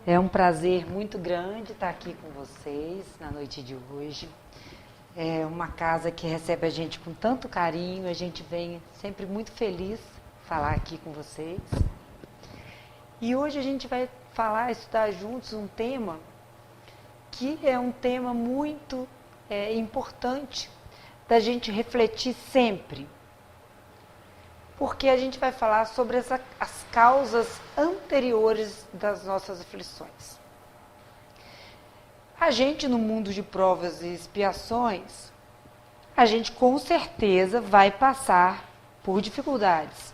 É um prazer muito grande estar aqui com vocês na noite de hoje. É uma casa que recebe a gente com tanto carinho, a gente vem sempre muito feliz falar aqui com vocês. E hoje a gente vai estudar juntos um tema que é um tema muito importante da gente refletir sempre. Porque a gente vai falar sobre as causas anteriores das nossas aflições. A gente, no mundo de provas e expiações, a gente com certeza vai passar por dificuldades.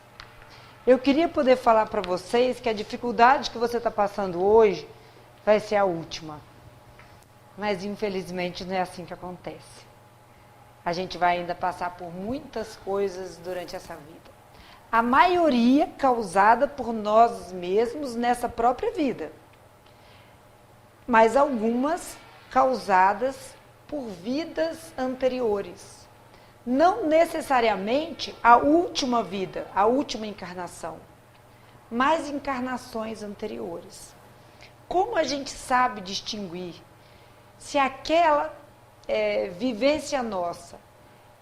Eu queria poder falar para vocês que a dificuldade que você está passando hoje vai ser a última. Mas, infelizmente, não é assim que acontece. A gente vai ainda passar por muitas coisas durante essa vida. A maioria causada por nós mesmos nessa própria vida. Mas algumas causadas por vidas anteriores. Não necessariamente a última vida, a última encarnação, mas encarnações anteriores. Como a gente sabe distinguir se aquela vivência nossa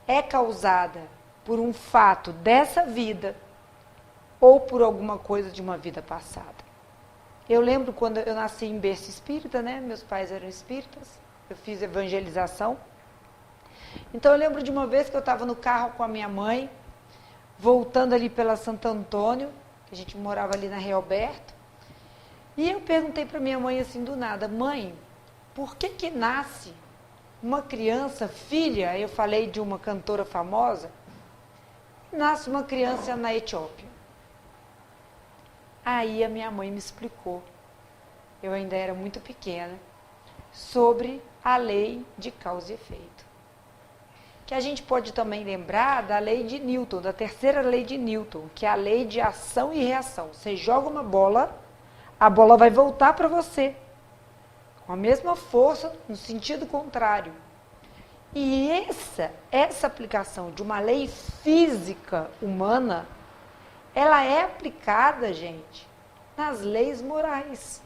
é causada por um fato dessa vida ou por alguma coisa de uma vida passada? Eu lembro quando eu nasci em berço espírita, né? Meus pais eram espíritas, eu fiz evangelização. Então eu lembro de uma vez que eu estava no carro com a minha mãe, voltando ali pela Santo Antônio, que a gente morava ali na Realberto, e eu perguntei para minha mãe assim do nada: mãe, por que nasce uma criança, filha, eu falei de uma cantora famosa, nasce uma criança na Etiópia? Aí a minha mãe me explicou, eu ainda era muito pequena, sobre a lei de causa e efeito. Que a gente pode também lembrar da lei de Newton, da terceira lei de Newton, que é a lei de ação e reação. Você joga uma bola, a bola vai voltar para você, com a mesma força, no sentido contrário. E essa aplicação de uma lei física humana, ela é aplicada, gente, nas leis morais.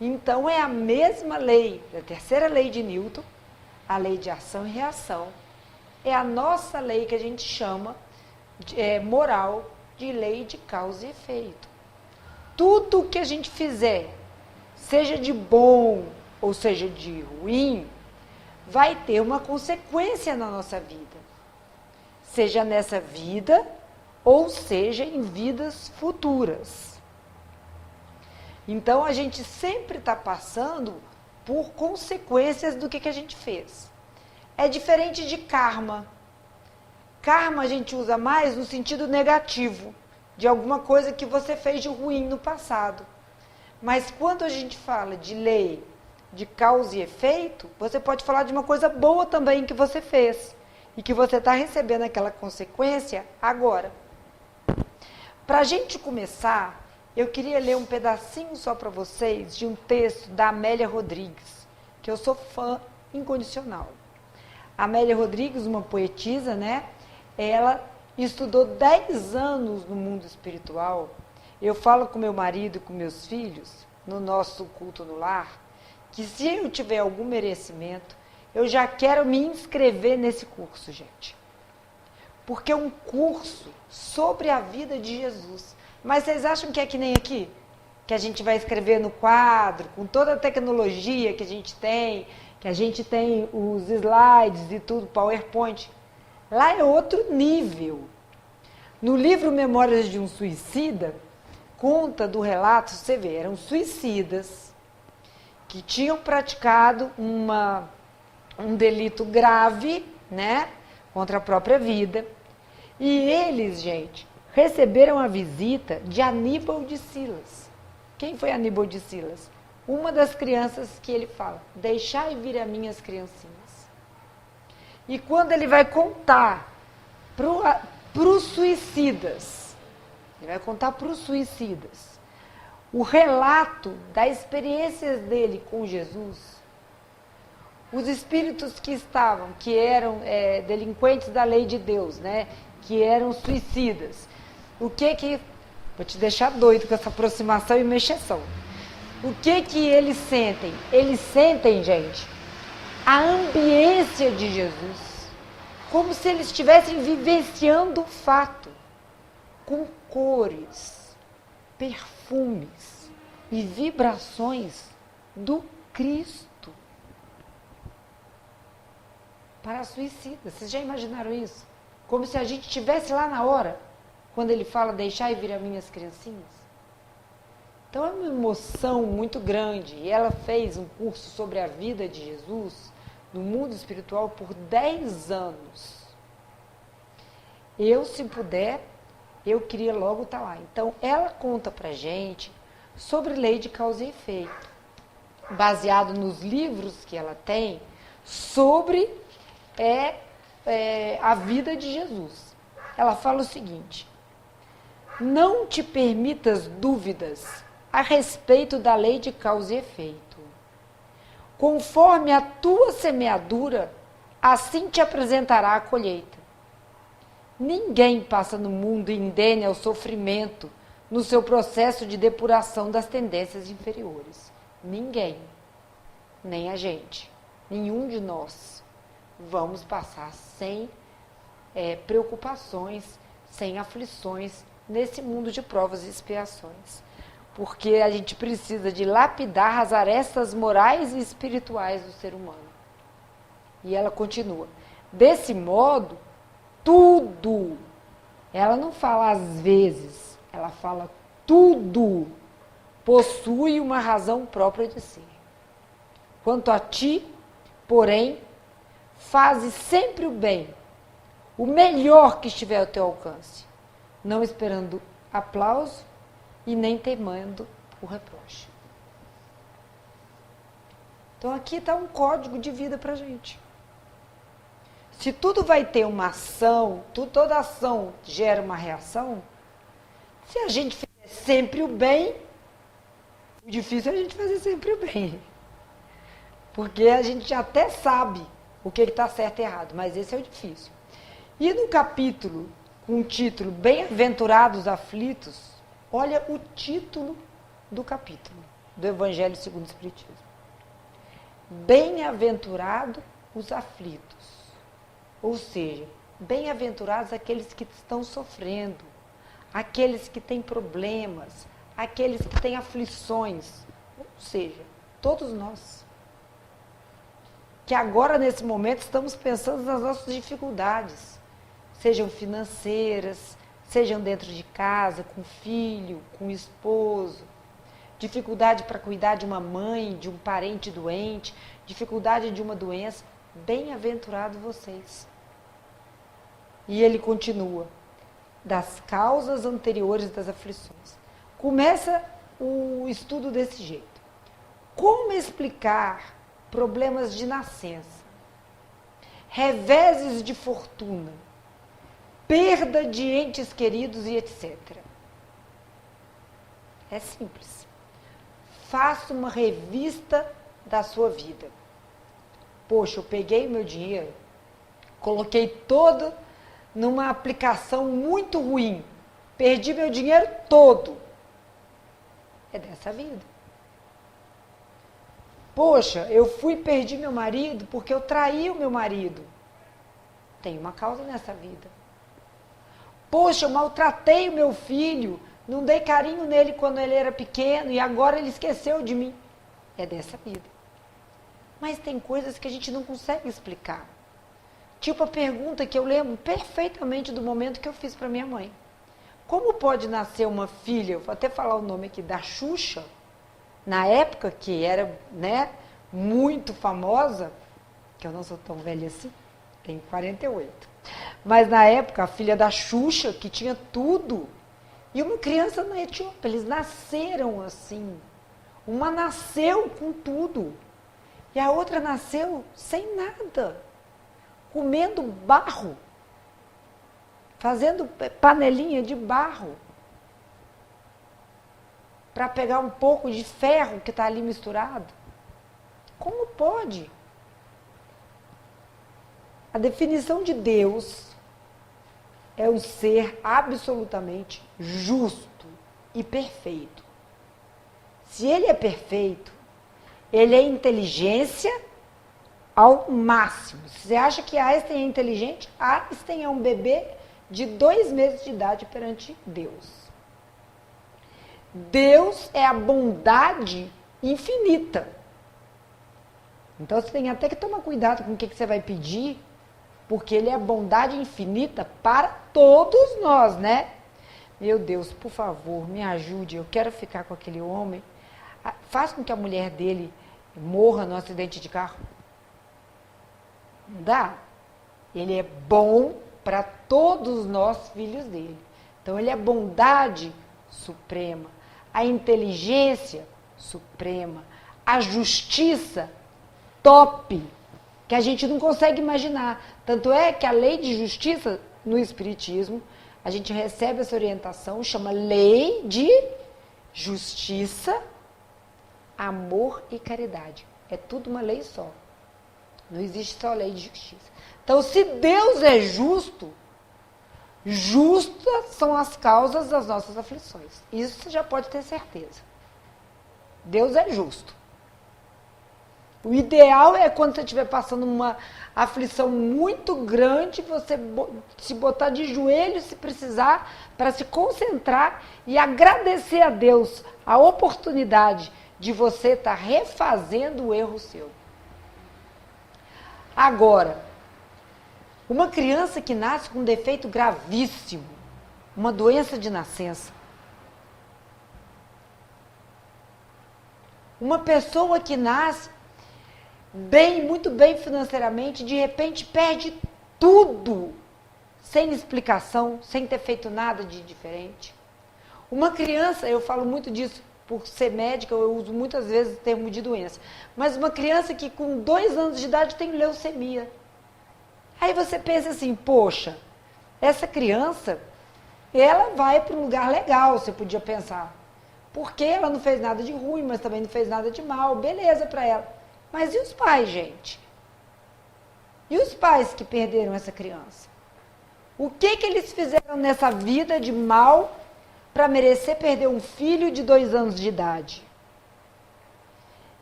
Então, é a mesma lei, da terceira lei de Newton, a lei de ação e reação. É a nossa lei que a gente chama moral de lei de causa e efeito. Tudo o que a gente fizer, seja de bom ou seja de ruim, vai ter uma consequência na nossa vida. Seja nessa vida ou seja em vidas futuras. Então, a gente sempre está passando por consequências do que a gente fez. É diferente de karma. Karma a gente usa mais no sentido negativo, de alguma coisa que você fez de ruim no passado. Mas quando a gente fala de lei de causa e efeito, você pode falar de uma coisa boa também que você fez e que você está recebendo aquela consequência agora. Para a gente começar, eu queria ler um pedacinho só para vocês de um texto da Amélia Rodrigues, que eu sou fã incondicional. A Amélia Rodrigues, uma poetisa, né? Ela estudou 10 anos no mundo espiritual. Eu falo com meu marido e com meus filhos, no nosso culto no lar, que se eu tiver algum merecimento, eu já quero me inscrever nesse curso, gente. Porque é um curso sobre a vida de Jesus. Mas vocês acham que é que nem aqui? Que a gente vai escrever no quadro, com toda a tecnologia que a gente tem os slides e tudo, PowerPoint. Lá é outro nível. No livro Memórias de um Suicida, conta do relato, você vê, eram suicidas que tinham praticado um delito grave, né, contra a própria vida. E eles, gente, receberam a visita de Aníbal de Silas. Quem foi Aníbal de Silas? Uma das crianças que ele fala: deixai vir a minhas criancinhas. E quando ele vai contar para os suicidas, o relato das experiências dele com Jesus, os espíritos que eram delinquentes da lei de Deus, né? Que eram suicidas, o que Vou te deixar doido com essa aproximação e mexeção. O que eles sentem? Eles sentem, gente, a ambiência de Jesus. Como se eles estivessem vivenciando o fato. Com cores, perfumes e vibrações do Cristo. Para suicidas. Vocês já imaginaram isso? Como se a gente estivesse lá na hora, quando ele fala, deixai vir a minhas criancinhas. Então é uma emoção muito grande. E ela fez um curso sobre a vida de Jesus no mundo espiritual por 10 anos. Eu, se puder, eu queria logo estar lá. Então, ela conta pra gente sobre lei de causa e efeito, baseado nos livros que ela tem sobre a vida de Jesus. Ela fala o seguinte: não te permitas dúvidas a respeito da lei de causa e efeito. Conforme a tua semeadura, assim te apresentará a colheita. Ninguém passa no mundo indene ao sofrimento no seu processo de depuração das tendências inferiores. Ninguém, nem a gente, nenhum de nós vamos passar sem preocupações, sem aflições nesse mundo de provas e expiações. Porque a gente precisa de lapidar as arestas morais e espirituais do ser humano. E ela continua. Desse modo, tudo, ela não fala às vezes, ela fala tudo, possui uma razão própria de si. Quanto a ti, porém, faze sempre o bem, o melhor que estiver ao teu alcance, não esperando aplauso e nem temendo o reproche. Então aqui está um código de vida para a gente. Se tudo vai ter uma ação, toda ação gera uma reação, se a gente fizer sempre o bem, o difícil é a gente fazer sempre o bem. Porque a gente até sabe o que está certo e errado, mas esse é o difícil. E no capítulo, com o título Bem-aventurados aflitos, olha o título do capítulo, do Evangelho segundo o Espiritismo. Bem-aventurados os aflitos. Ou seja, bem-aventurados aqueles que estão sofrendo, aqueles que têm problemas, aqueles que têm aflições. Ou seja, todos nós. Que agora, nesse momento, estamos pensando nas nossas dificuldades. Sejam financeiras, sejam dentro de casa, com filho, com esposo. Dificuldade para cuidar de uma mãe, de um parente doente, dificuldade de uma doença. Bem-aventurados vocês. E ele continua, das causas anteriores das aflições. Começa o estudo desse jeito. Como explicar problemas de nascença, reveses de fortuna, perda de entes queridos e etc. É simples. Faça uma revista da sua vida. Poxa, eu peguei o meu dinheiro, coloquei todo numa aplicação muito ruim, perdi meu dinheiro todo. É dessa vida. Poxa, eu fui e perdi meu marido porque eu traí o meu marido. Tem uma causa nessa vida. Poxa, eu maltratei o meu filho, não dei carinho nele quando ele era pequeno e agora ele esqueceu de mim. É dessa vida. Mas tem coisas que a gente não consegue explicar. Tipo a pergunta que eu lembro perfeitamente do momento que eu fiz para minha mãe. Como pode nascer uma filha, vou até falar o nome aqui, da Xuxa, na época que era, muito famosa, que eu não sou tão velha assim, tenho 48. Mas na época, a filha da Xuxa, que tinha tudo, e uma criança na Etiópia, eles nasceram assim. Uma nasceu com tudo, e a outra nasceu sem nada, comendo barro, fazendo panelinha de barro, para pegar um pouco de ferro que está ali misturado. Como pode? A definição de Deus é um ser absolutamente justo, e perfeito. Se ele é perfeito, ele é inteligência ao máximo. Se você acha que Einstein é inteligente, Einstein é um bebê de 2 meses de idade perante Deus. Deus é a bondade infinita. Então você tem até que tomar cuidado com o que você vai pedir, porque ele é a bondade infinita para todos nós, né? Meu Deus, por favor, me ajude, eu quero ficar com aquele homem. Faz com que a mulher dele morra no acidente de carro. Não dá? Ele é bom para todos nós, filhos dele. Então, ele é bondade suprema, a inteligência suprema, a justiça top, que a gente não consegue imaginar. Tanto é que a lei de justiça, no Espiritismo, a gente recebe essa orientação, chama lei de justiça, amor e caridade. É tudo uma lei só. Não existe só lei de justiça. Então, se Deus é justo, justas são as causas das nossas aflições. Isso você já pode ter certeza. Deus é justo. O ideal é quando você estiver passando uma aflição muito grande, você se botar de joelhos, se precisar, para se concentrar e agradecer a Deus a oportunidade de você estar refazendo o erro seu. Agora, uma criança que nasce com um defeito gravíssimo, uma doença de nascença, uma pessoa que nasce bem, muito bem financeiramente, de repente perde tudo, sem explicação, sem ter feito nada de diferente. Uma criança, eu falo muito disso por ser médica, eu uso muitas vezes o termo de doença, mas uma criança que com 2 anos de idade tem leucemia. Aí você pensa assim, poxa, essa criança, ela vai para um lugar legal, você podia pensar. Porque ela não fez nada de ruim, mas também não fez nada de mal, beleza para ela. Mas e os pais, gente? E os pais que perderam essa criança? O que eles fizeram nessa vida de mal para merecer perder um filho de 2 anos de idade?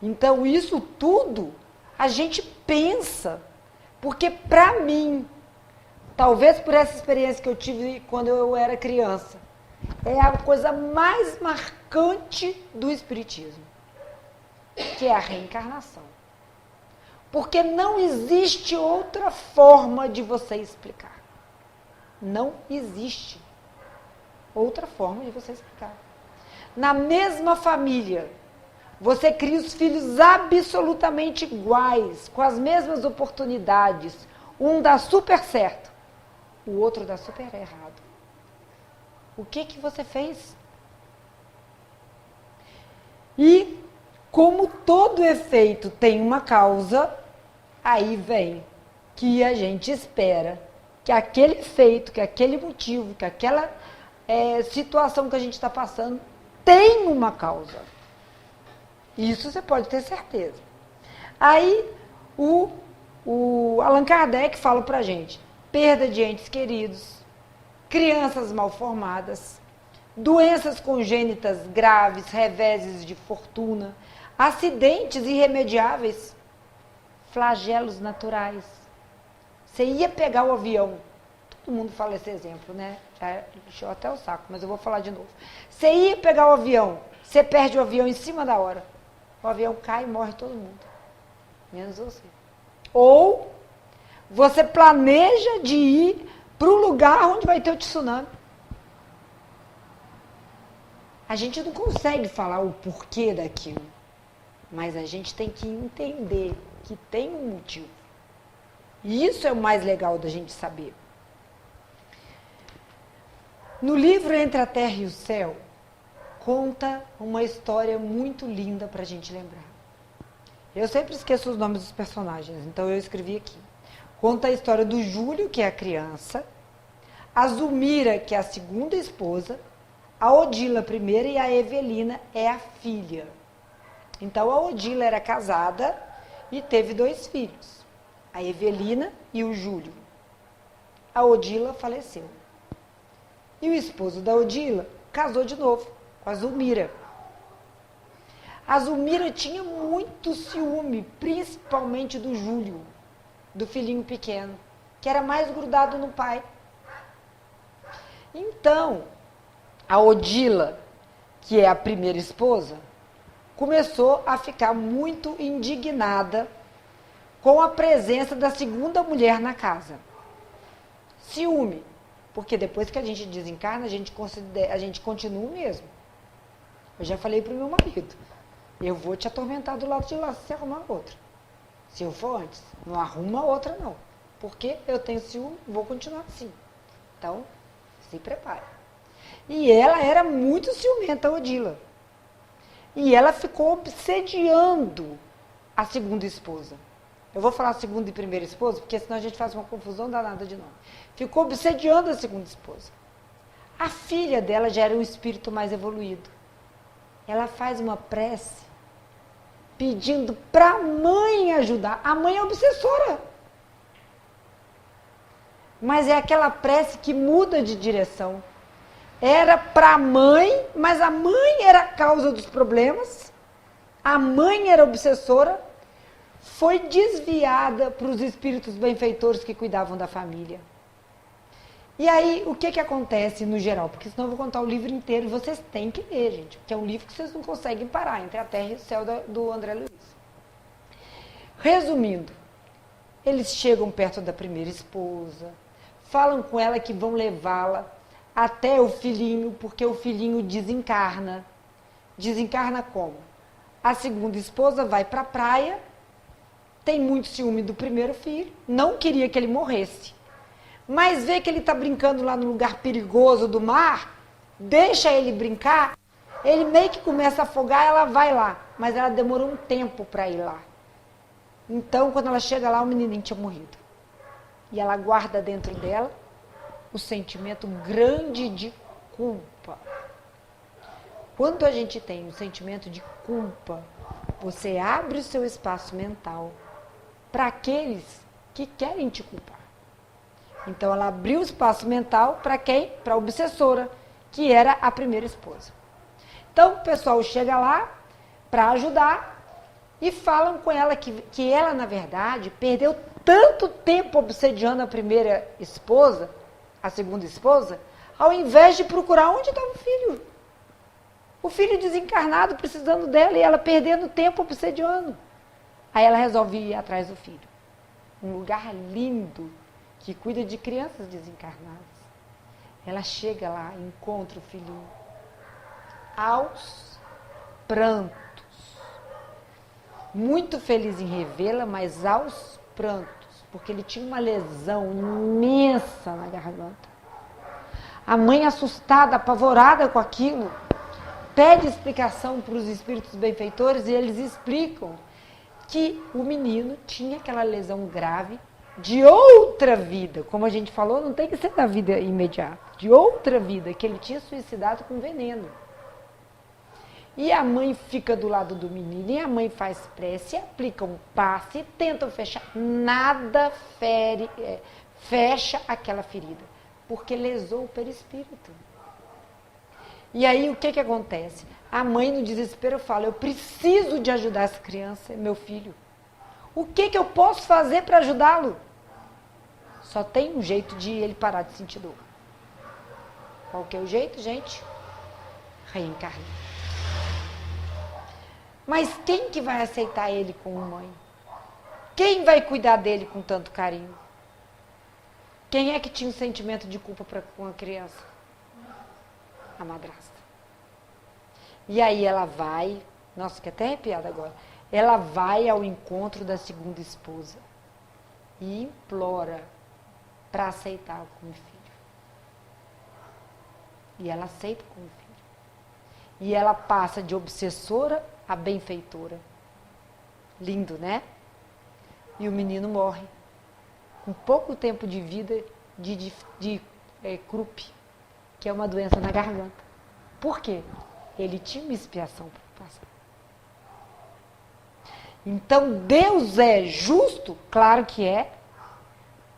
Então, isso tudo a gente pensa. Porque, para mim, talvez por essa experiência que eu tive quando eu era criança, é a coisa mais marcante do Espiritismo, que é a reencarnação. Porque não existe outra forma de você explicar. Não existe outra forma de você explicar. Na mesma família, você cria os filhos absolutamente iguais, com as mesmas oportunidades. Um dá super certo, o outro dá super errado. O que você fez? E, como todo efeito tem uma causa, aí vem que a gente espera que aquele efeito, que aquele motivo, que aquela situação que a gente está passando tem uma causa. Isso você pode ter certeza. Aí, o Allan Kardec fala pra gente, perda de entes queridos, crianças mal formadas, doenças congênitas graves, reveses de fortuna, acidentes irremediáveis, flagelos naturais. Você ia pegar o avião, todo mundo fala esse exemplo, né? Já encheu até o saco, mas eu vou falar de novo. Você ia pegar o avião, você perde o avião em cima da hora. O avião cai e morre todo mundo, menos você. Ou você planeja de ir para o lugar onde vai ter o tsunami. A gente não consegue falar o porquê daquilo, mas a gente tem que entender que tem um motivo. E isso é o mais legal da gente saber. No livro Entre a Terra e o Céu, conta uma história muito linda para a gente lembrar. Eu sempre esqueço os nomes dos personagens, então eu escrevi aqui. Conta a história do Júlio, que é a criança, a Zulmira, que é a segunda esposa, a Odila, a primeira, e a Evelina é a filha. Então, a Odila era casada e teve 2 filhos, a Evelina e o Júlio. A Odila faleceu. E o esposo da Odila casou de novo com a Zulmira. A Zulmira tinha muito ciúme, principalmente do Júlio, do filhinho pequeno, que era mais grudado no pai. Então, a Odila, que é a primeira esposa, começou a ficar muito indignada com a presença da segunda mulher na casa. Ciúme, porque depois que a gente desencarna, a gente continua o mesmo. Eu já falei para o meu marido, eu vou te atormentar do lado de lá se você arrumar outra. Se eu for antes, não arruma outra não, porque eu tenho ciúme, vou continuar assim. Então, se prepare. E ela era muito ciumenta, a Odila. E ela ficou obsediando a segunda esposa. Eu vou falar segunda e primeira esposa, porque senão a gente faz uma confusão danada de nome. Ficou obsediando a segunda esposa. A filha dela já era um espírito mais evoluído. Ela faz uma prece pedindo para a mãe ajudar. A mãe é obsessora. Mas é aquela prece que muda de direção. Era para a mãe, mas a mãe era a causa dos problemas. A mãe era obsessora. Foi desviada para os espíritos benfeitores que cuidavam da família. E aí, o que acontece no geral? Porque senão eu vou contar o livro inteiro e vocês têm que ler, gente. Porque é um livro que vocês não conseguem parar, Entre a Terra e o Céu, do André Luiz. Resumindo, eles chegam perto da primeira esposa, falam com ela que vão levá-la até o filhinho, porque o filhinho desencarna. Desencarna como? A segunda esposa vai para a praia, tem muito ciúme do primeiro filho, não queria que ele morresse. Mas vê que ele está brincando lá no lugar perigoso do mar, deixa ele brincar, ele meio que começa a afogar, ela vai lá. Mas ela demorou um tempo para ir lá. Então, quando ela chega lá, o menininho tinha morrido. E ela guarda dentro dela o sentimento grande de culpa. Quando a gente tem um sentimento de culpa, você abre o seu espaço mental para aqueles que querem te culpar. Então, ela abriu o espaço mental para quem? Para a obsessora, que era a primeira esposa. Então, o pessoal chega lá para ajudar e falam com ela que ela, na verdade, perdeu tanto tempo obsediando a primeira esposa, a segunda esposa, ao invés de procurar onde estava o filho. O filho desencarnado, precisando dela, e ela perdendo tempo obsediando. Aí ela resolve ir atrás do filho. Um lugar lindo, que cuida de crianças desencarnadas. Ela chega lá, encontra o filhinho aos prantos. Muito feliz em revê-la, mas aos prantos, porque ele tinha uma lesão imensa na garganta. A mãe, assustada, apavorada com aquilo, pede explicação para os espíritos benfeitores e eles explicam que o menino tinha aquela lesão grave de outra vida. Como a gente falou, não tem que ser da vida imediata. De outra vida, que ele tinha suicidado com veneno. E a mãe fica do lado do menino, e a mãe faz prece, aplica um passe, tentam fechar. Nada fecha aquela ferida, porque lesou o perispírito. E aí, o que acontece? A mãe, no desespero, fala, eu preciso de ajudar essa criança, meu filho. O que eu posso fazer para ajudá-lo? Só tem um jeito de ele parar de sentir dor. Qual que é o jeito, gente? Reencarnar. Mas quem que vai aceitar ele como mãe? Quem vai cuidar dele com tanto carinho? Quem é que tinha um sentimento de culpa com a criança? A madrasta. E aí ela vai, nossa, fiquei até arrepiada agora. Ela vai ao encontro da segunda esposa e implora para aceitar como filho. E ela aceita como filho. E ela passa de obsessora a benfeitora. Lindo, né? E o menino morre. Com pouco tempo de vida de Krupp, que é uma doença na garganta. Por quê? Ele tinha uma expiação para passar. Então, Deus é justo? Claro que é.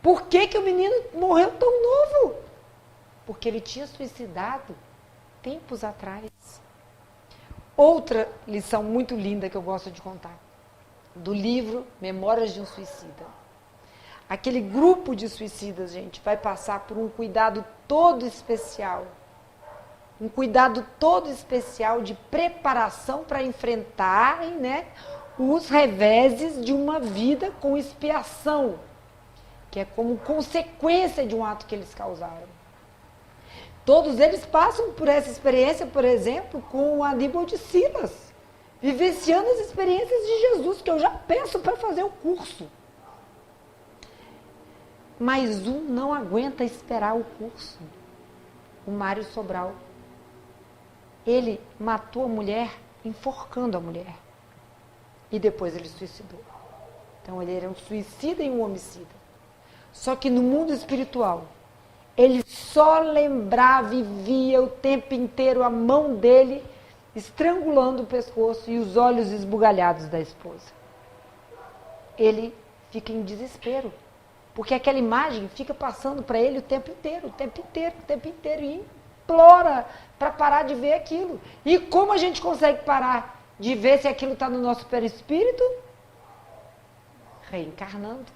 Por que o menino morreu tão novo? Porque ele tinha suicidado tempos atrás. Outra lição muito linda que eu gosto de contar, do livro Memórias de um Suicida. Aquele grupo de suicidas, gente, vai passar por um cuidado todo especial. Um cuidado todo especial de preparação para enfrentarem, né, os reveses de uma vida com expiação, que é como consequência de um ato que eles causaram. Todos eles passam por essa experiência, por exemplo, com o Aníbal de Silas, vivenciando as experiências de Jesus, que eu já peço para fazer o curso. Mas um não aguenta esperar o curso, o Mário Sobral. Ele matou a mulher enforcando a mulher. E depois ele suicidou. Então ele era um suicida e um homicida. Só que no mundo espiritual, ele só lembrava e via o tempo inteiro a mão dele estrangulando o pescoço e os olhos esbugalhados da esposa. Ele fica em desespero. Porque aquela imagem fica passando para ele o tempo inteiro, e implora para parar de ver aquilo. E como a gente consegue parar de ver se aquilo está no nosso perispírito? Reencarnando.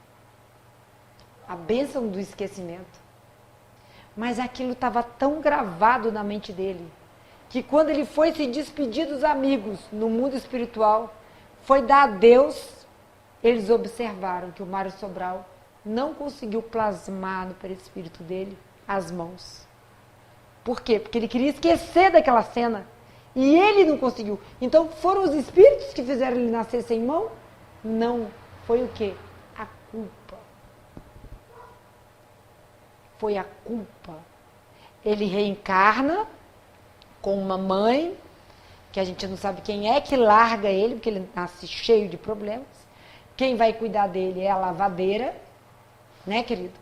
A bênção do esquecimento. Mas aquilo estava tão gravado na mente dele, que quando ele foi se despedir dos amigos no mundo espiritual, foi dar adeus, eles observaram que o Mário Sobral não conseguiu plasmar no perispírito dele as mãos. Por quê? Porque ele queria esquecer daquela cena. E ele não conseguiu. Então, foram os espíritos que fizeram ele nascer sem mão? Não. Foi o quê? A culpa. Foi a culpa. Ele reencarna com uma mãe, que a gente não sabe quem é que larga ele, porque ele nasce cheio de problemas. Quem vai cuidar dele é a lavadeira. Né, querido?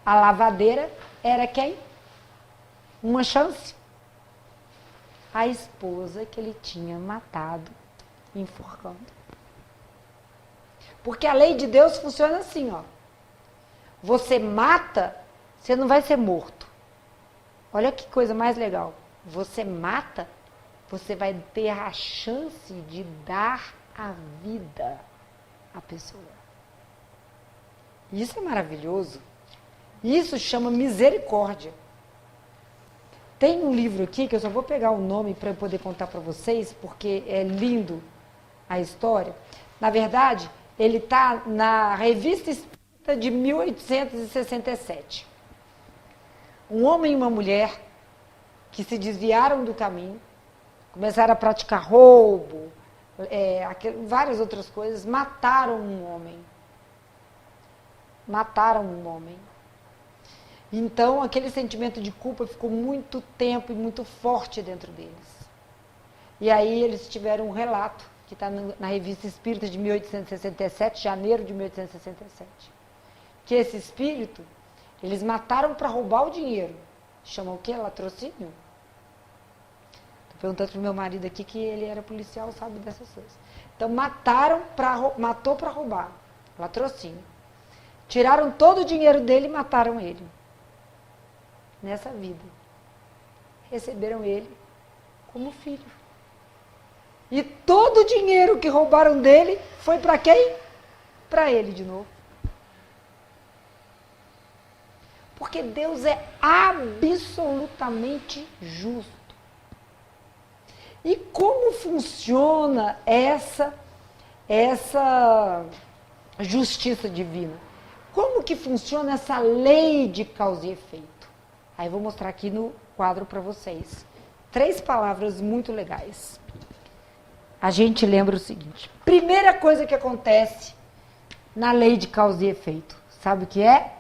A lavadeira era quem? Uma chance. A esposa que ele tinha matado, enforcando. Porque a lei de Deus funciona assim, ó. Você mata, você não vai ser morto. Olha que coisa mais legal. Você mata, você vai ter a chance de dar a vida à pessoa. Isso é maravilhoso. Isso chama misericórdia. Tem um livro aqui, que eu só vou pegar o nome para eu poder contar para vocês, porque é lindo a história. Na verdade, ele está na Revista Espírita de 1867. Um homem e uma mulher que se desviaram do caminho, começaram a praticar roubo, várias outras coisas, mataram um homem. Então, aquele sentimento de culpa ficou muito tempo e muito forte dentro deles. E aí eles tiveram um relato, que está na Revista Espírita de 1867, janeiro de 1867. Que esse espírito, eles mataram para roubar o dinheiro. Chama o quê? Latrocínio? Estou perguntando para o meu marido aqui, que ele era policial, sabe dessas coisas. Então, matou para roubar. Latrocínio. Tiraram todo o dinheiro dele e mataram ele. Nessa vida. Receberam ele como filho. E todo o dinheiro que roubaram dele foi para quem? Para ele de novo. Porque Deus é absolutamente justo. E como funciona essa justiça divina? Como que funciona essa lei de causa e efeito? Aí eu vou mostrar aqui no quadro para vocês. 3 palavras muito legais. A gente lembra o seguinte. Primeira coisa que acontece na lei de causa e efeito. Sabe o que é?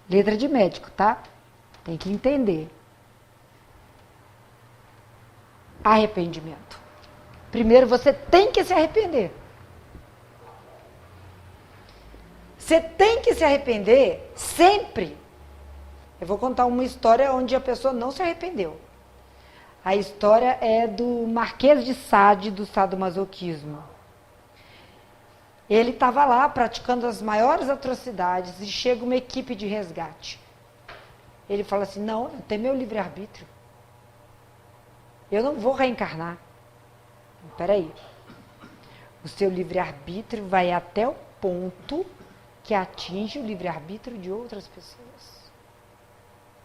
Letra de médico, tá? Tem que entender. Arrependimento. Primeiro, você tem que se arrepender. Você tem que se arrepender sempre. Eu vou contar uma história onde a pessoa não se arrependeu. A história é do Marquês de Sade, do sadomasoquismo. Ele estava lá praticando as maiores atrocidades e chega uma equipe de resgate. Ele fala assim, não, eu tenho meu livre-arbítrio. Eu não vou reencarnar. Espera aí. O seu livre-arbítrio vai até o ponto que atinge o livre-arbítrio de outras pessoas.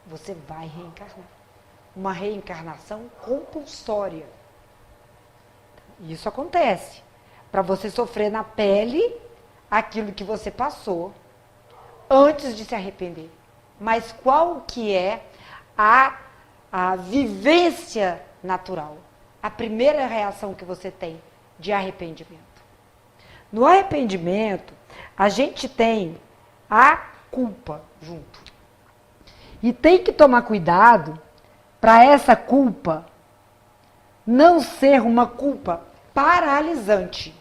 Você vai reencarnar. Uma reencarnação compulsória. Isso acontece. Para você sofrer na pele aquilo que você passou antes de se arrepender. Mas qual que é a vivência natural? A primeira reação que você tem de arrependimento. No arrependimento, a gente tem a culpa junto. E tem que tomar cuidado para essa culpa não ser uma culpa paralisante.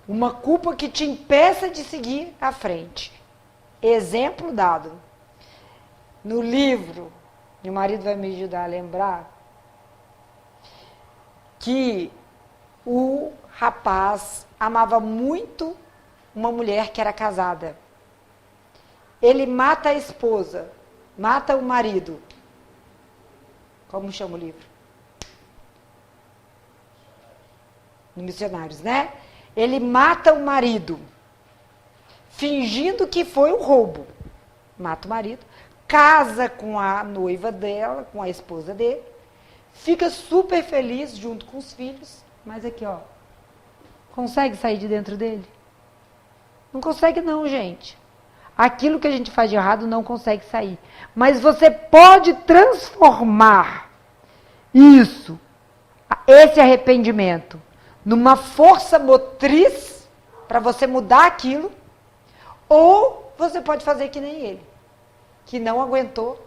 Uma culpa que te impeça de seguir à frente. Exemplo dado. No livro, meu marido vai me ajudar a lembrar, que o rapaz amava muito uma mulher que era casada. Ele mata a esposa, mata o marido. Como chama o livro? No Missionários, né? Ele mata o marido, fingindo que foi um roubo. Mata o marido, casa com a noiva dela, com a esposa dele, fica super feliz junto com os filhos, mas aqui, ó, consegue sair de dentro dele? Não consegue não, gente. Aquilo que a gente faz de errado não consegue sair. Mas você pode transformar isso, esse arrependimento, numa força motriz para você mudar aquilo, ou você pode fazer que nem ele, que não aguentou,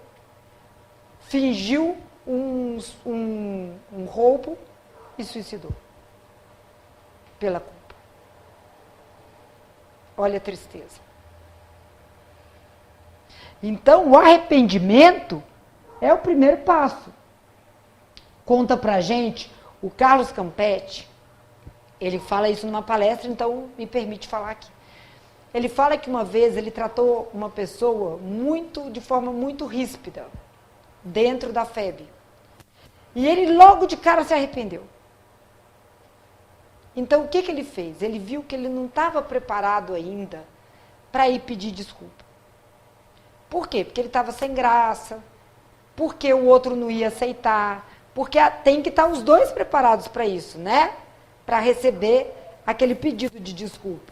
fingiu um roubo e suicidou pela culpa. Olha a tristeza. Então, o arrependimento é o primeiro passo. Conta pra gente o Carlos Campetti, ele fala isso numa palestra, então me permite falar aqui. Ele fala que uma vez ele tratou uma pessoa de forma muito ríspida, dentro da FEB. E ele logo de cara se arrependeu. Então o que ele fez? Ele viu que ele não estava preparado ainda para ir pedir desculpa. Por quê? Porque ele estava sem graça, porque o outro não ia aceitar, porque tem que estar os dois preparados para isso, né? Para receber aquele pedido de desculpa.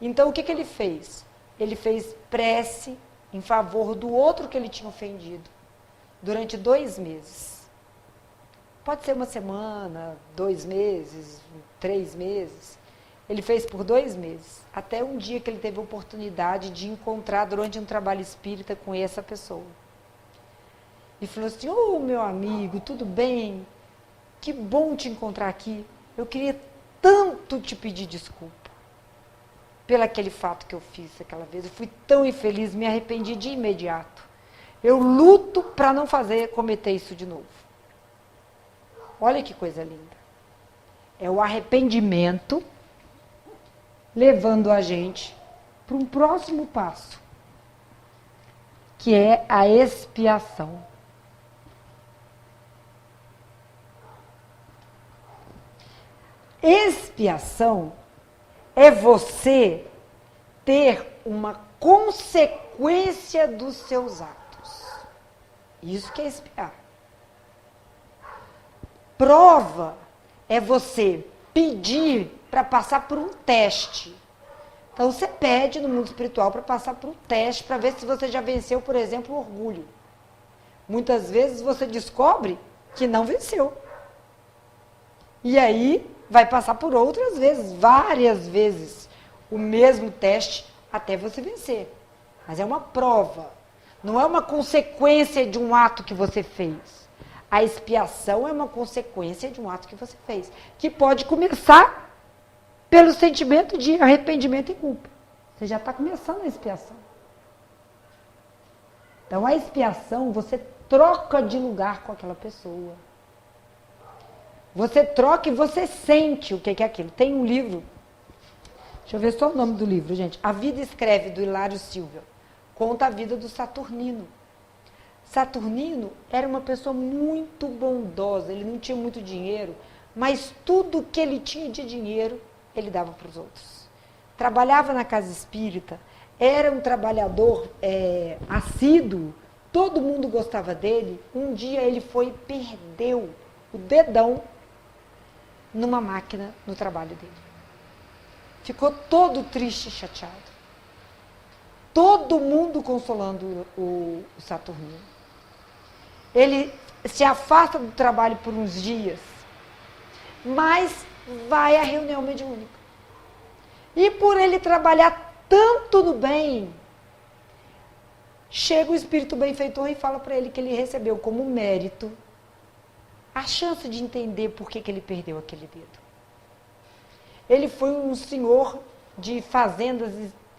Então, o que ele fez? Ele fez prece em favor do outro que ele tinha ofendido durante 2 meses. Pode ser 1 semana, 2 meses, 3 meses. Ele fez por 2 meses, até um dia que ele teve a oportunidade de encontrar durante um trabalho espírita com essa pessoa. E falou assim, meu amigo, tudo bem? Que bom te encontrar aqui. Eu queria tanto te pedir desculpa pelo aquele fato que eu fiz aquela vez. Eu fui tão infeliz, me arrependi de imediato. Eu luto para não cometer isso de novo. Olha que coisa linda. É o arrependimento levando a gente para um próximo passo, que é a expiação. Expiação é você ter uma consequência dos seus atos. Isso que é expiar. Prova é você pedir para passar por um teste. Então você pede no mundo espiritual para passar por um teste, para ver se você já venceu, por exemplo, o orgulho. Muitas vezes você descobre que não venceu. E aí vai passar por outras vezes, várias vezes, o mesmo teste até você vencer. Mas é uma prova, não é uma consequência de um ato que você fez. A expiação é uma consequência de um ato que você fez, que pode começar pelo sentimento de arrependimento e culpa. Você já está começando a expiação. Então, a expiação, você troca de lugar com aquela pessoa. Você troca e você sente o que é aquilo. Tem um livro, deixa eu ver só o nome do livro, gente. A Vida Escreve, do Hilário Silva. conta a vida do Saturnino. Saturnino era uma pessoa muito bondosa, ele não tinha muito dinheiro, mas tudo que ele tinha de dinheiro, ele dava para os outros. Trabalhava na casa espírita, era um trabalhador assíduo, todo mundo gostava dele. Um dia ele foi e perdeu o dedão numa máquina no trabalho dele. Ficou todo triste e chateado. Todo mundo consolando o Saturnino. Ele se afasta do trabalho por uns dias, mas vai à reunião mediúnica. E por ele trabalhar tanto no bem, chega o espírito benfeitor e fala para ele que ele recebeu como mérito a chance de entender por que ele perdeu aquele dedo. Ele foi um senhor de fazendas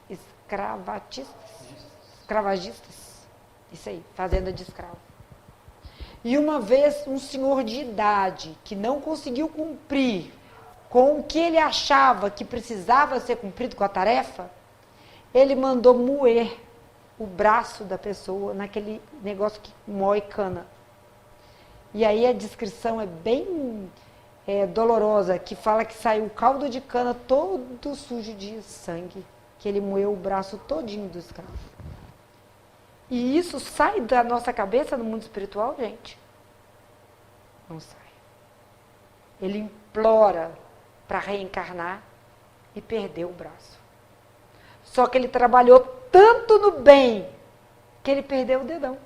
escravagistas. Isso aí, fazenda de escravo. E uma vez, um senhor de idade, que não conseguiu cumprir com o que ele achava que precisava ser cumprido com a tarefa, ele mandou moer o braço da pessoa naquele negócio que moe cana. E aí a descrição é bem dolorosa, que fala que saiu o caldo de cana todo sujo de sangue, que ele moeu o braço todinho do escravo. E isso sai da nossa cabeça no mundo espiritual, gente? Não sai. Ele implora para reencarnar e perdeu o braço. Só que ele trabalhou tanto no bem que ele perdeu o dedão.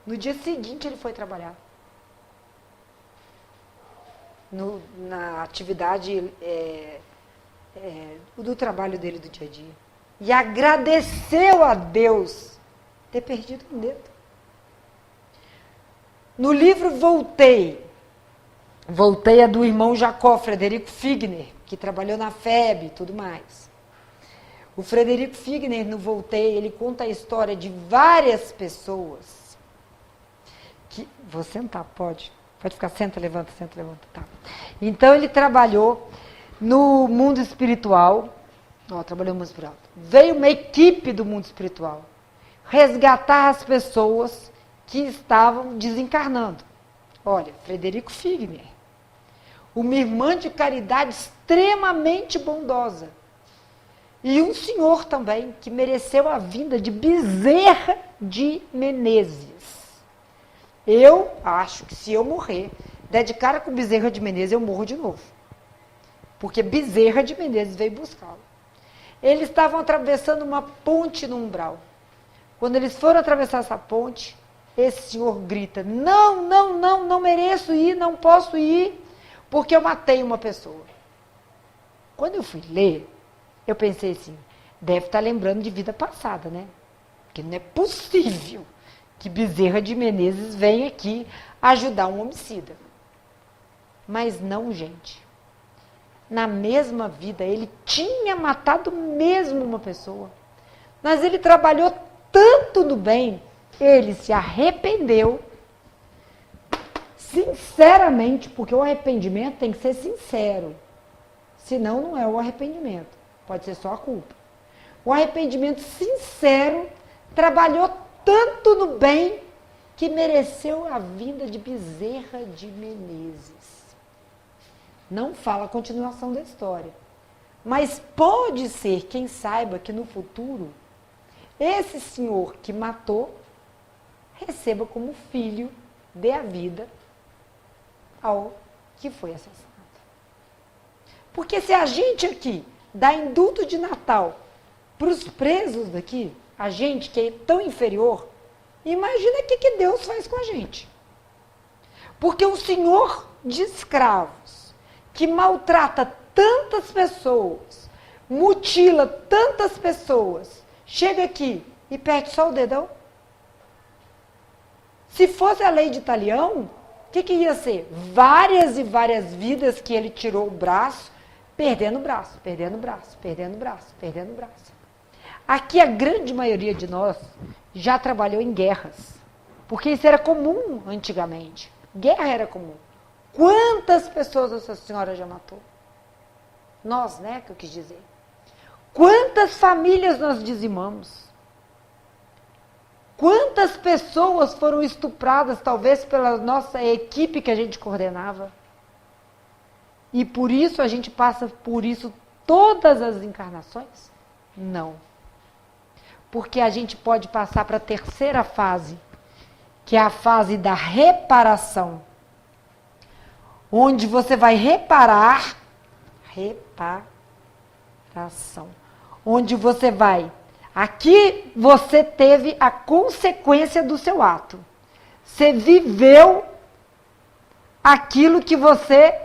No dia seguinte ele foi trabalhar. Na atividade do trabalho dele do dia a dia. E agradeceu a Deus ter perdido um dedo. No livro Voltei é do irmão Jacó Frederico Figner, que trabalhou na FEB e tudo mais. O Frederico Figner, no Voltei, ele conta a história de várias pessoas que... Vou sentar, pode? Pode ficar, senta, levanta, tá. Então, ele trabalhou no mundo espiritual. Trabalhou no mundo espiritual. Veio uma equipe do mundo espiritual resgatar as pessoas que estavam desencarnando. Olha, Frederico Figner, uma irmã de caridade extremamente bondosa. E um senhor também, que mereceu a vinda de Bezerra de Menezes. Eu acho que se eu morrer, der de cara com Bezerra de Menezes, eu morro de novo. Porque Bezerra de Menezes veio buscá-lo. Eles estavam atravessando uma ponte no umbral. Quando eles foram atravessar essa ponte, esse senhor grita: não mereço ir, não posso ir, porque eu matei uma pessoa. Quando eu fui ler, eu pensei assim, deve estar lembrando de vida passada, né? Porque não é possível que Bezerra de Menezes venha aqui ajudar um homicida. Mas não, gente. Na mesma vida, ele tinha matado mesmo uma pessoa. Mas ele trabalhou tanto no bem, ele se arrependeu, sinceramente, porque o arrependimento tem que ser sincero. Senão, não é o arrependimento. Pode ser só a culpa. O arrependimento sincero trabalhou tanto no bem que mereceu a vinda de Bezerra de Menezes. Não fala a continuação da história. Mas pode ser, quem saiba, que no futuro, esse senhor que matou, receba como filho, dê a vida ao que foi assassinado. Porque se a gente aqui dá indulto de Natal para os presos daqui, a gente que é tão inferior, imagina o que Deus faz com a gente. Porque um senhor de escravos, que maltrata tantas pessoas, mutila tantas pessoas, chega aqui e perde só o dedão? Se fosse a lei de Talião, o que ia ser? Várias e várias vidas que ele tirou o braço, perdendo o braço, perdendo o braço, perdendo o braço, perdendo o braço. Aqui a grande maioria de nós já trabalhou em guerras, porque isso era comum antigamente. Guerra era comum. Quantas pessoas Nossa Senhora já matou? Nós, né, que eu quis dizer. Quantas famílias nós dizimamos? Quantas pessoas foram estupradas, talvez pela nossa equipe que a gente coordenava? E por isso a gente passa por isso todas as encarnações? Não. Porque a gente pode passar para a terceira fase, que é a fase da reparação. Onde você vai reparar, reparação. Onde você vai, aqui você teve a consequência do seu ato. Você viveu aquilo que você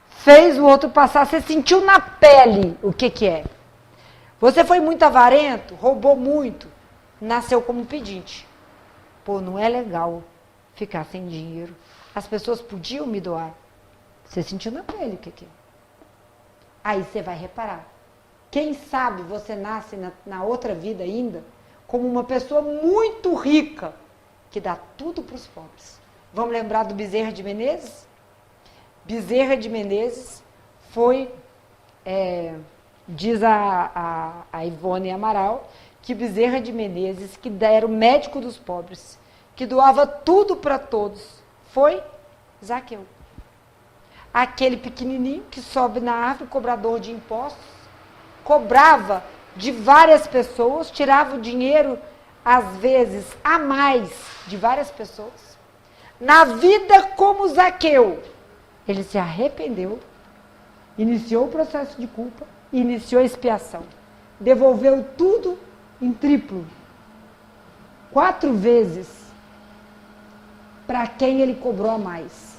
fez o outro passar, você sentiu na pele o que é. Você foi muito avarento, roubou muito, nasceu como pedinte. Pô, não é legal ficar sem dinheiro. As pessoas podiam me doar. Você sentiu na pele o que é. Aí você vai reparar. Quem sabe você nasce na outra vida ainda como uma pessoa muito rica, que dá tudo para os pobres. Vamos lembrar do Bezerra de Menezes? Bezerra de Menezes foi, diz a Ivone Amaral, que Bezerra de Menezes, que era o médico dos pobres, que doava tudo para todos, foi Zaqueu. Aquele pequenininho que sobe na árvore, cobrador de impostos, cobrava de várias pessoas, tirava o dinheiro, às vezes, a mais de várias pessoas. Na vida como Zaqueu, ele se arrependeu, iniciou o processo de culpa, iniciou a expiação. Devolveu tudo em triplo. 4 vezes para quem ele cobrou a mais.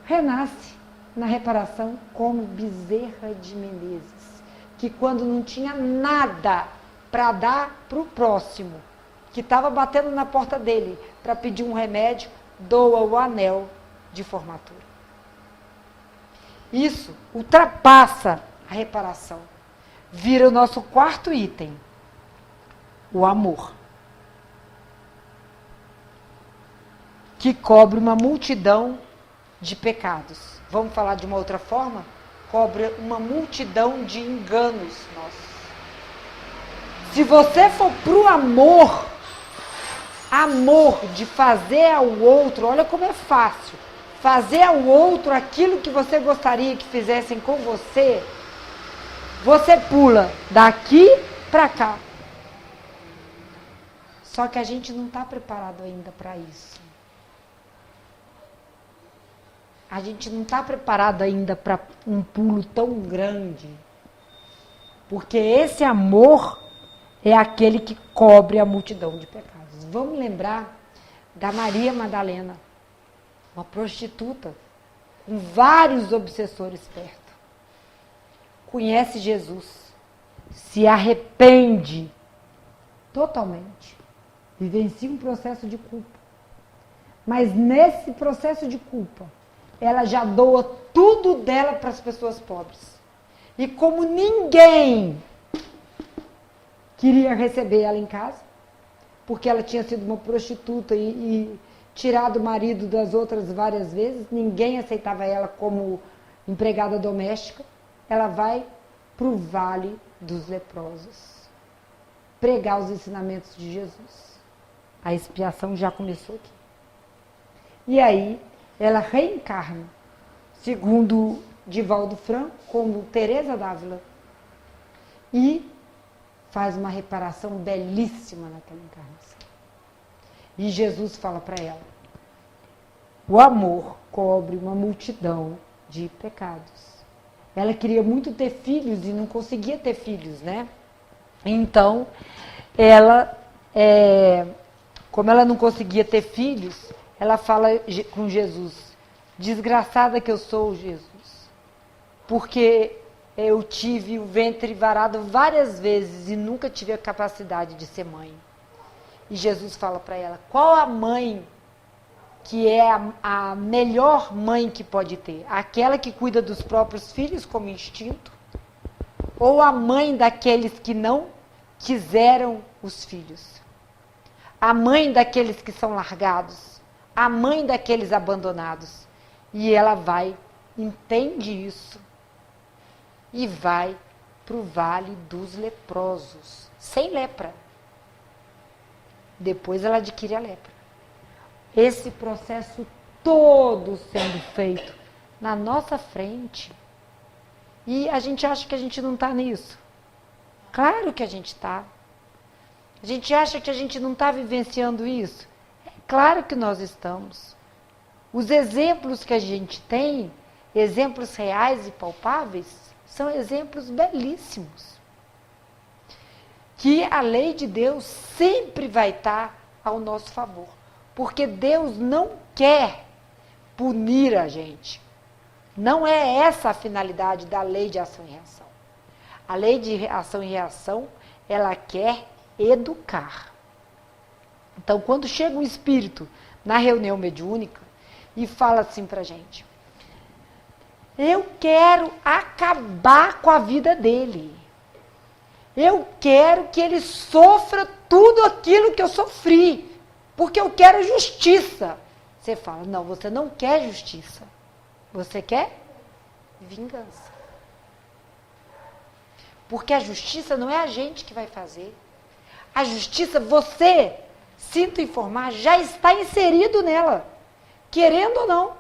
Renasce na reparação como Bezerra de Menezes, que quando não tinha nada para dar para o próximo, que estava batendo na porta dele para pedir um remédio, doa o anel de formatura. Isso ultrapassa a reparação. Vira o nosso 4º item, o amor, que cobre uma multidão de pecados. Vamos falar de uma outra forma? Cobre uma multidão de enganos nossos. Se você for pro amor de fazer ao outro, olha como é fácil. Fazer ao outro aquilo que você gostaria que fizessem com você, você pula daqui para cá. Só que a gente não está preparado ainda para isso. A gente não está preparado ainda para um pulo tão grande. Porque esse amor é aquele que cobre a multidão de pecados. Vamos lembrar da Maria Madalena, uma prostituta, com vários obsessores perto. Conhece Jesus, se arrepende totalmente, vivencia um processo de culpa. Mas nesse processo de culpa, ela já doa tudo dela para as pessoas pobres. E como ninguém queria receber ela em casa, porque ela tinha sido uma prostituta e tirado o marido das outras várias vezes, ninguém aceitava ela como empregada doméstica, ela vai para o Vale dos Leprosos, pregar os ensinamentos de Jesus. A expiação já começou aqui. E aí, ela reencarna, segundo Divaldo Franco, como Teresa d'Ávila, e faz uma reparação belíssima naquela encarnação. E Jesus fala para ela: o amor cobre uma multidão de pecados. Ela queria muito ter filhos e não conseguia ter filhos, né? Então, ela, como ela não conseguia ter filhos, ela fala com Jesus: desgraçada que eu sou, Jesus, porque eu tive o ventre varado várias vezes e nunca tive a capacidade de ser mãe. E Jesus fala para ela: qual a mãe que é a melhor mãe que pode ter? Aquela que cuida dos próprios filhos como instinto? Ou a mãe daqueles que não quiseram os filhos? A mãe daqueles que são largados? A mãe daqueles abandonados? E ela vai, entende isso e vai para o vale dos leprosos, sem lepra. Depois ela adquire a lepra. Esse processo todo sendo feito na nossa frente. E a gente acha que a gente não está nisso. Claro que a gente está. A gente acha que a gente não está vivenciando isso. É claro que nós estamos. Os exemplos que a gente tem, exemplos reais e palpáveis, são exemplos belíssimos. Que a lei de Deus sempre vai estar ao nosso favor. Porque Deus não quer punir a gente. Não é essa a finalidade da lei de ação e reação. A lei de ação e reação, ela quer educar. Então, quando chega um espírito na reunião mediúnica e fala assim pra gente: eu quero acabar com a vida dele. Eu quero que ele sofra tudo aquilo que eu sofri, porque eu quero justiça. Você fala: não, você não quer justiça. Você quer vingança. Porque a justiça não é a gente que vai fazer. A justiça, você, sinto informar, já está inserido nela, querendo ou não.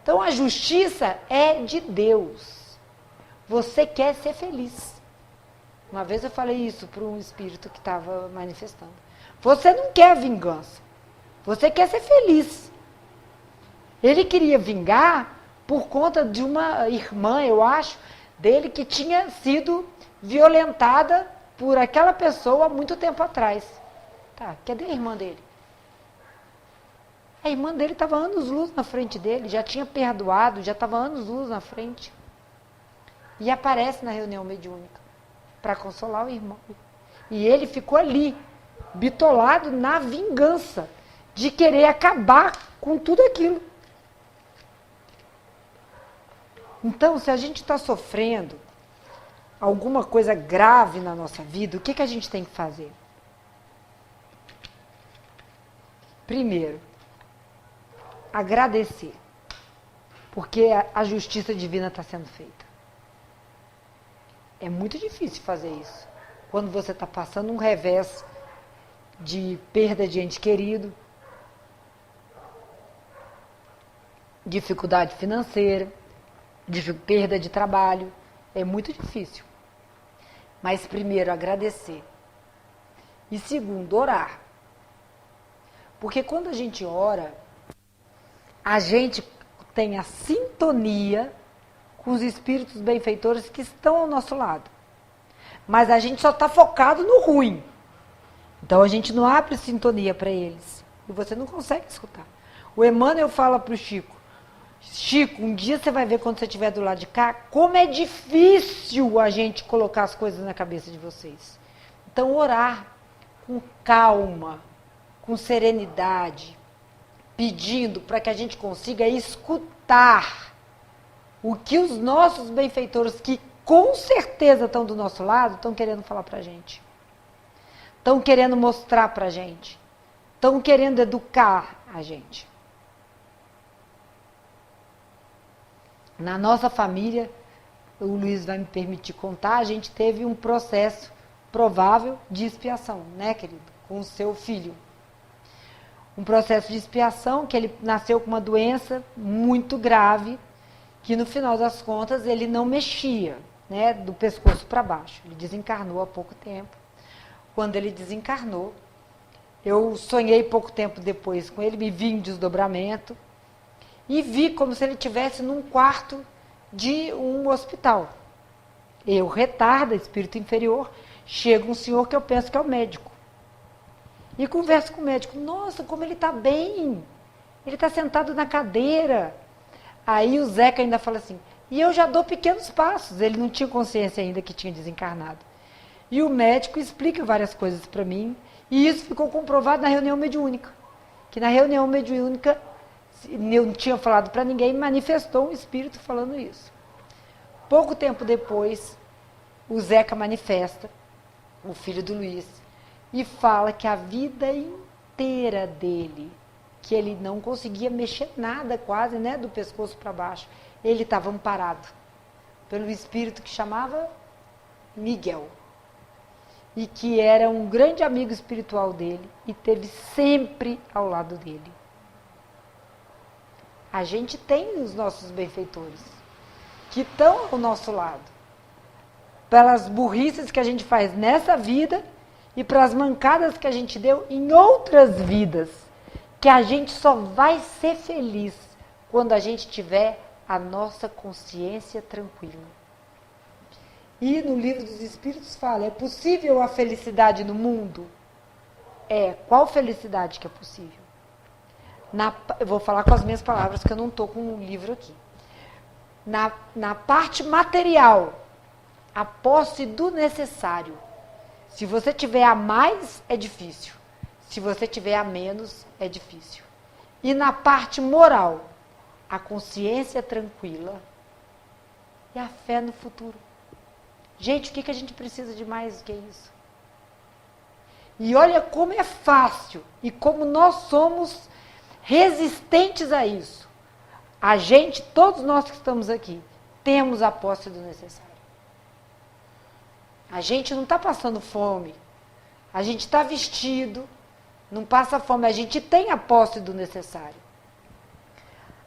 Então a justiça é de Deus. Você quer ser feliz. Uma vez eu falei isso para um espírito que estava manifestando. Você não quer vingança. Você quer ser feliz. Ele queria vingar por conta de uma irmã, eu acho, dele que tinha sido violentada por aquela pessoa há muito tempo atrás. Tá, cadê a irmã dele? A irmã dele estava anos-luz na frente dele, já tinha perdoado, já estava anos-luz na frente. E aparece na reunião mediúnica para consolar o irmão. E ele ficou ali, bitolado na vingança, de querer acabar com tudo aquilo. Então, se a gente está sofrendo alguma coisa grave na nossa vida, o que a gente tem que fazer? Primeiro, agradecer, porque a justiça divina está sendo feita. É muito difícil fazer isso, quando você está passando um revés de perda de ente querido, dificuldade financeira, perda de trabalho. É muito difícil. Mas primeiro, agradecer. E segundo, orar. Porque quando a gente ora, a gente tem a sintonia com os espíritos benfeitores que estão ao nosso lado. Mas a gente só está focado no ruim. Então a gente não abre sintonia para eles. E você não consegue escutar. O Emmanuel fala para o Chico: Chico, um dia você vai ver, quando você estiver do lado de cá, como é difícil a gente colocar as coisas na cabeça de vocês. Então, orar com calma, com serenidade, pedindo para que a gente consiga escutar o que os nossos benfeitores, que com certeza estão do nosso lado, estão querendo falar para a gente. Estão querendo mostrar para a gente. Estão querendo educar a gente. Na nossa família, o Luiz vai me permitir contar, a gente teve um processo provável de expiação, né, querido? Com o seu filho. Um processo de expiação que ele nasceu com uma doença muito grave, que no final das contas ele não mexia, né, do pescoço para baixo. Ele desencarnou há pouco tempo. Quando ele desencarnou, eu sonhei pouco tempo depois com ele, me vi em desdobramento, e vi como se ele estivesse num quarto de um hospital. Eu, retarda, espírito inferior, chega um senhor que eu penso que é o médico. E converso com o médico: nossa, como ele está bem, ele está sentado na cadeira. Aí o Zeca ainda fala assim: e eu já dou pequenos passos. Ele não tinha consciência ainda que tinha desencarnado. E o médico explica várias coisas para mim, e isso ficou comprovado na reunião mediúnica. Que na reunião mediúnica, eu não tinha falado para ninguém, manifestou um espírito falando isso. Pouco tempo depois, o Zeca manifesta, o filho do Luiz, e fala que a vida inteira dele, que ele não conseguia mexer nada quase, né, do pescoço para baixo, ele estava amparado pelo espírito que chamava Miguel. E que era um grande amigo espiritual dele e esteve sempre ao lado dele. A gente tem os nossos benfeitores, que estão ao nosso lado. Pelas burrices que a gente faz nessa vida e pelas mancadas que a gente deu em outras vidas. Que a gente só vai ser feliz quando a gente tiver a nossa consciência tranquila. E no Livro dos Espíritos fala, é possível a felicidade no mundo? Qual felicidade que é possível? Eu vou falar com as minhas palavras, que eu não estou com o livro aqui. Na parte material, a posse do necessário. Se você tiver a mais, é difícil. Se você tiver a menos, é difícil. E na parte moral, a consciência tranquila e a fé no futuro. Gente, o que a gente precisa de mais do que isso? E olha como é fácil e como nós somos resistentes a isso. A gente, todos nós que estamos aqui, temos a posse do necessário. A gente não está passando fome. A gente está vestido, não passa fome. A gente tem a posse do necessário.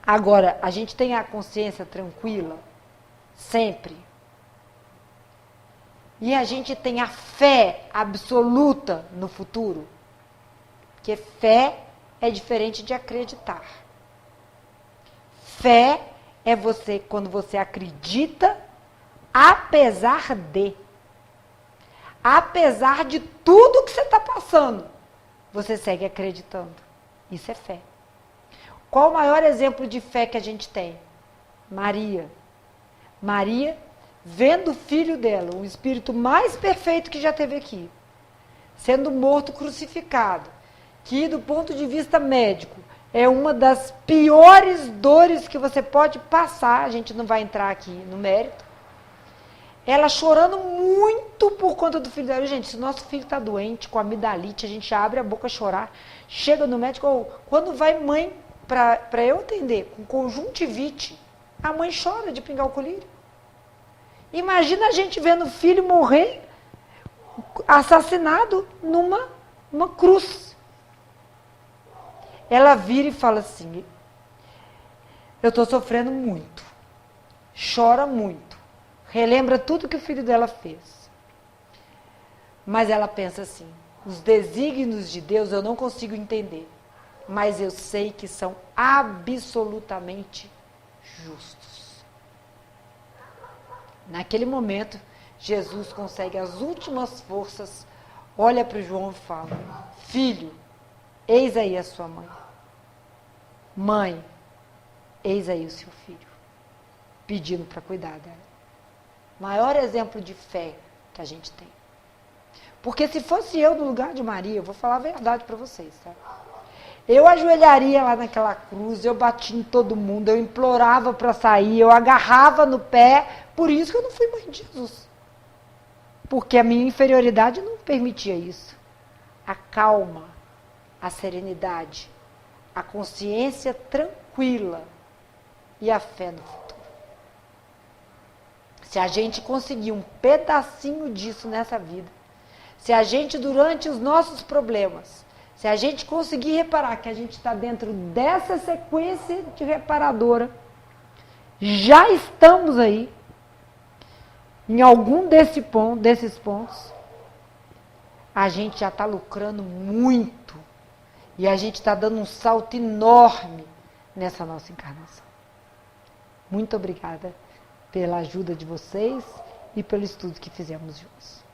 Agora, a gente tem a consciência tranquila, sempre. E a gente tem a fé absoluta no futuro. Porque fé é diferente de acreditar. Fé é você, quando você acredita, apesar de. Apesar de tudo que você está passando, você segue acreditando. Isso é fé. Qual o maior exemplo de fé que a gente tem? Maria. Maria, vendo o filho dela, o espírito mais perfeito que já teve aqui, sendo morto, crucificado, que do ponto de vista médico é uma das piores dores que você pode passar, a gente não vai entrar aqui no mérito, ela chorando muito por conta do filho dela. Gente, se o nosso filho está doente, com amidalite, a gente abre a boca a chorar, chega no médico, ou quando vai mãe, para eu atender, com conjuntivite, a mãe chora de pingar o colírio. Imagina a gente vendo o filho morrer, assassinado numa cruz. Ela vira e fala assim, eu estou sofrendo muito, chora muito, relembra tudo que o filho dela fez. Mas ela pensa assim, os desígnios de Deus eu não consigo entender, mas eu sei que são absolutamente justos. Naquele momento, Jesus consegue as últimas forças, olha para o João e fala, filho, eis aí a sua mãe. Mãe, eis aí o seu filho. Pedindo para cuidar dela. Maior exemplo de fé que a gente tem. Porque se fosse eu no lugar de Maria, eu vou falar a verdade para vocês, tá? Eu ajoelharia lá naquela cruz, eu batia em todo mundo, eu implorava para sair, eu agarrava no pé. Por isso que eu não fui mãe de Jesus. Porque a minha inferioridade não permitia isso. A calma, a serenidade, a consciência tranquila e a fé no futuro. Se a gente conseguir um pedacinho disso nessa vida, se a gente, durante os nossos problemas, se a gente conseguir reparar que a gente está dentro dessa sequência de reparadora, já estamos aí, em algum desses pontos, a gente já está lucrando muito. E a gente está dando um salto enorme nessa nossa encarnação. Muito obrigada pela ajuda de vocês e pelo estudo que fizemos juntos.